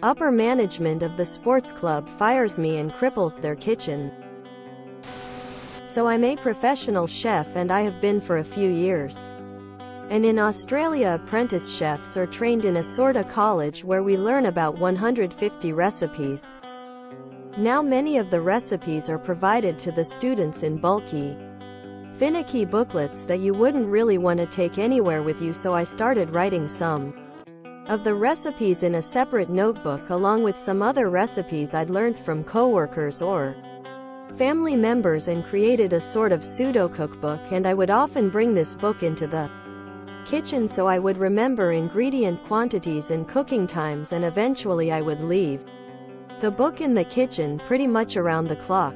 Upper management of the sports club fires me and cripples their kitchen. So I'm a professional chef, and I have been for a few years. And in Australia, apprentice chefs are trained in a sorta college where we learn about 150 recipes. Now many of the recipes are provided to the students in bulky, finicky booklets that you wouldn't really want to take anywhere with you, so I started writing some of the recipes in a separate notebook along with some other recipes I'd learned from coworkers or family members, and created a sort of pseudo-cookbook, and I would often bring this book into the kitchen so I would remember ingredient quantities and cooking times, and eventually I would leave the book in the kitchen pretty much around the clock.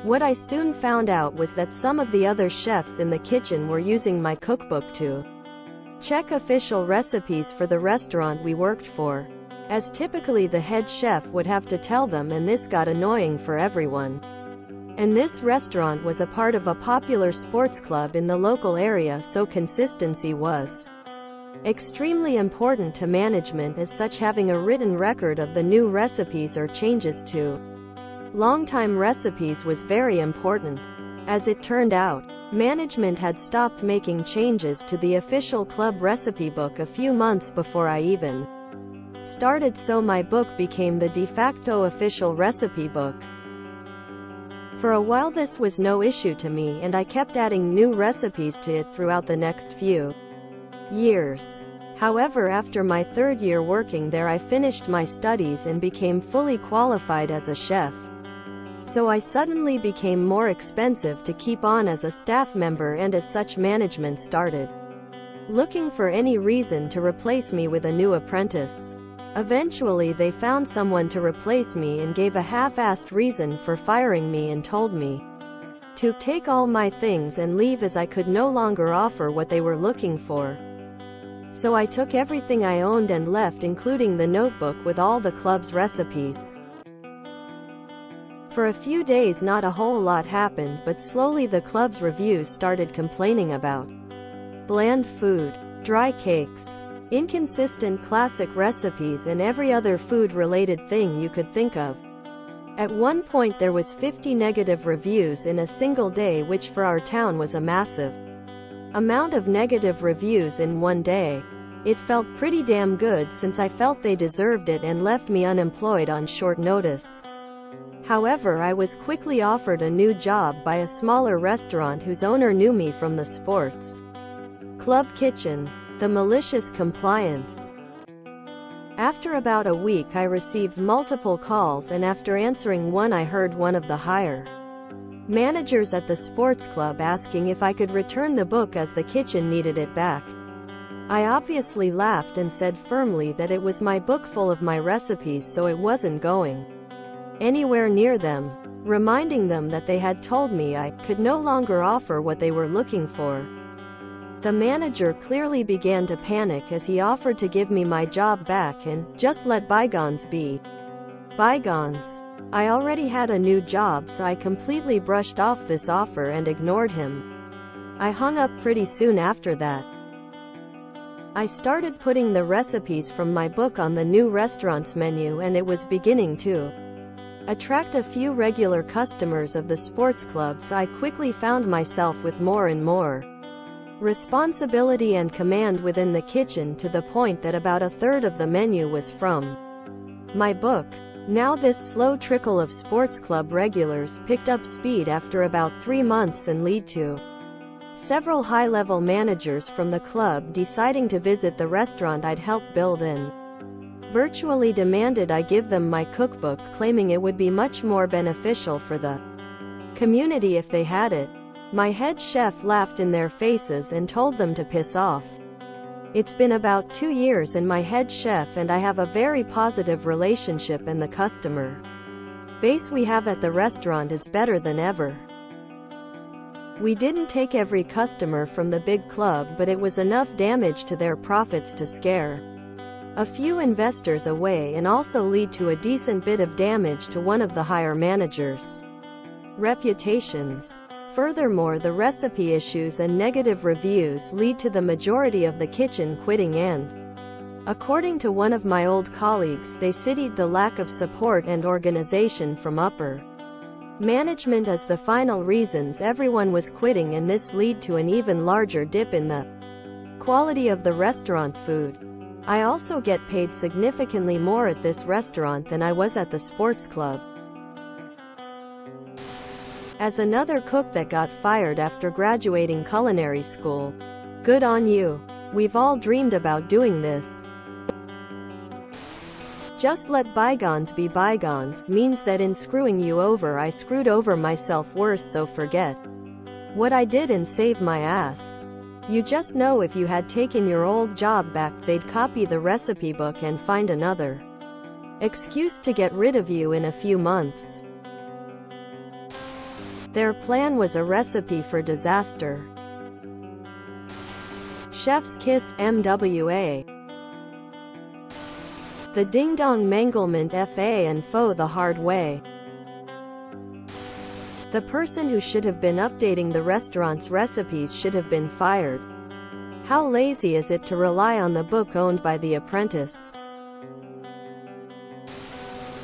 What I soon found out was that some of the other chefs in the kitchen were using my cookbook to check official recipes for the restaurant we worked for, as typically the head chef would have to tell them, and this got annoying for everyone. And this restaurant was a part of a popular sports club in the local area, so consistency was extremely important to management. As such, having a written record of the new recipes or changes to longtime recipes was very important. As it turned out, management had stopped making changes to the official club recipe book a few months before I even started, so my book became the de facto official recipe book. For a while this was no issue to me, and I kept adding new recipes to it throughout the next few years. However, after my third year working there, I finished my studies and became fully qualified as a chef. So I suddenly became more expensive to keep on as a staff member, and as such management started looking for any reason to replace me with a new apprentice. Eventually they found someone to replace me and gave a half-assed reason for firing me and told me to take all my things and leave, as I could no longer offer what they were looking for. So I took everything I owned and left, including the notebook with all the club's recipes. For a few days not a whole lot happened, but slowly the club's reviews started complaining about bland food, dry cakes, inconsistent classic recipes, and every other food-related thing you could think of. At one point there was 50 negative reviews in a single day, which for our town was a massive amount of negative reviews in one day. It felt pretty damn good, since I felt they deserved it and left me unemployed on short notice. However, I was quickly offered a new job by a smaller restaurant whose owner knew me from the sports club kitchen, the MaliciousCompliance. After about a week I received multiple calls, and after answering one I heard one of the higher managers at the sports club asking if I could return the book as the kitchen needed it back. I obviously laughed and said firmly that it was my book full of my recipes, so it wasn't going anywhere near them, reminding them that they had told me I could no longer offer what they were looking for. The manager clearly began to panic, as he offered to give me my job back and just let bygones be bygones. I already had a new job, so I completely brushed off this offer and ignored him. I hung up pretty soon after that. I started putting the recipes from my book on the new restaurant's menu, and it was beginning to attract a few regular customers of the sports club, so I quickly found myself with more and more responsibility and command within the kitchen, to the point that about a third of the menu was from my book. Now this slow trickle of sports club regulars picked up speed after about 3 months and led to several high-level managers from the club deciding to visit the restaurant I'd helped build and virtually demanded I give them my cookbook, claiming it would be much more beneficial for the community if they had it. My head chef laughed in their faces and told them to piss off. It's been about 2 years, and my head chef and I have a very positive relationship, and the customer base we have at the restaurant is better than ever. We didn't take every customer from the big club, but it was enough damage to their profits to scare a few investors away, and also lead to a decent bit of damage to one of the higher managers' reputations. Furthermore, the recipe issues and negative reviews lead to the majority of the kitchen quitting and According to one of my old colleagues, they cited the lack of support and organization from upper management as the final reasons everyone was quitting, and this led to an even larger dip in the quality of the restaurant food. I also get paid significantly more at this restaurant than I was at the sports club. As another cook that got fired after graduating culinary school. Good on you. We've all dreamed about doing this. Just let bygones be bygones means that in screwing you over I screwed over myself worse, so forget what I did and save my ass. You just know if you had taken your old job back, they'd copy the recipe book and find another excuse to get rid of you in a few months. Their plan was a recipe for disaster. Chef's kiss, MWA. The ding-dong manglement FA and faux the hard way. The person who should have been updating the restaurant's recipes should have been fired. How lazy is it to rely on the book owned by the apprentice?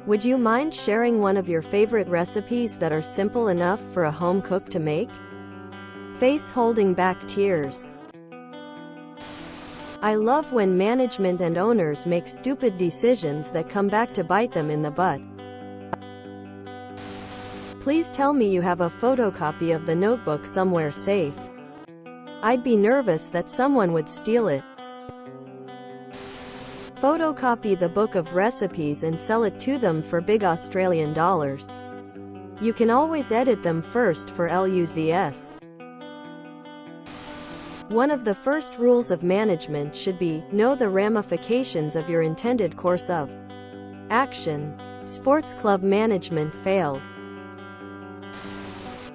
Would you mind sharing one of your favorite recipes that are simple enough for a home cook to make? Face holding back tears. I love when management and owners make stupid decisions that come back to bite them in the butt. Please tell me you have a photocopy of the notebook somewhere safe. I'd be nervous that someone would steal it. Photocopy the book of recipes and sell it to them for big Australian dollars. You can always edit them first for LUZS. One of the first rules of management should be, know the ramifications of your intended course of action. Sports club management failed.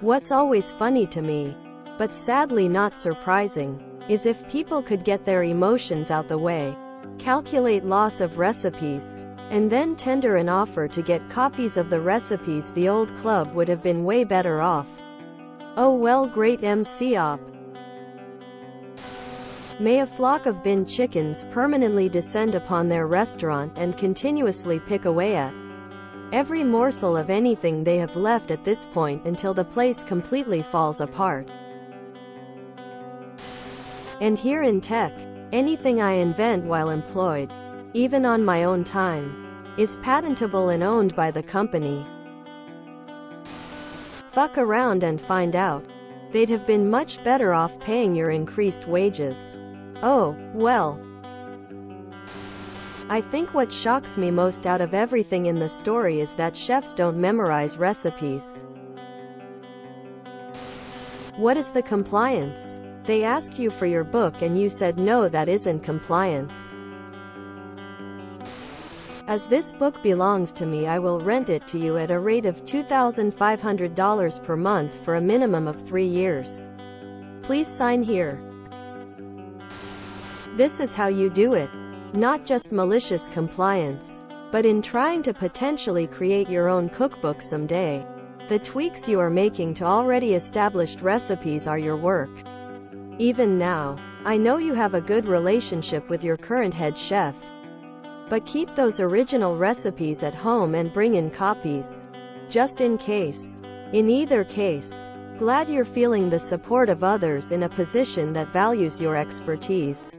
What's always funny to me, but sadly not surprising, is if people could get their emotions out the way, calculate loss of recipes, and then tender an offer to get copies of the recipes, the old club would have been way better off. Oh well, great MC op. May a flock of bin chickens permanently descend upon their restaurant and continuously pick away at every morsel of anything they have left at this point until the place completely falls apart. And here in tech, anything I invent while employed, even on my own time, is patentable and owned by the company. Fuck around and find out. They'd have been much better off paying your increased wages. Oh, well. I think what shocks me most out of everything in the story is that chefs don't memorize recipes. What is the compliance? They asked you for your book and you said no, that isn't compliance. As this book belongs to me, I will rent it to you at a rate of $2,500 per month for a minimum of 3 years. Please sign here. This is how you do it. Not just malicious compliance, but in trying to potentially create your own cookbook someday. The tweaks you are making to already established recipes are your work. Even now, I know you have a good relationship with your current head chef. But keep those original recipes at home and bring in copies, just in case. In either case, glad you're feeling the support of others in a position that values your expertise.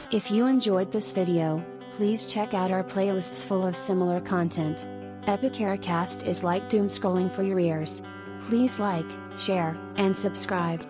If you enjoyed this video, please check out our playlists full of similar content. Epicaricast is like doom scrolling for your ears. Please like, share, and subscribe.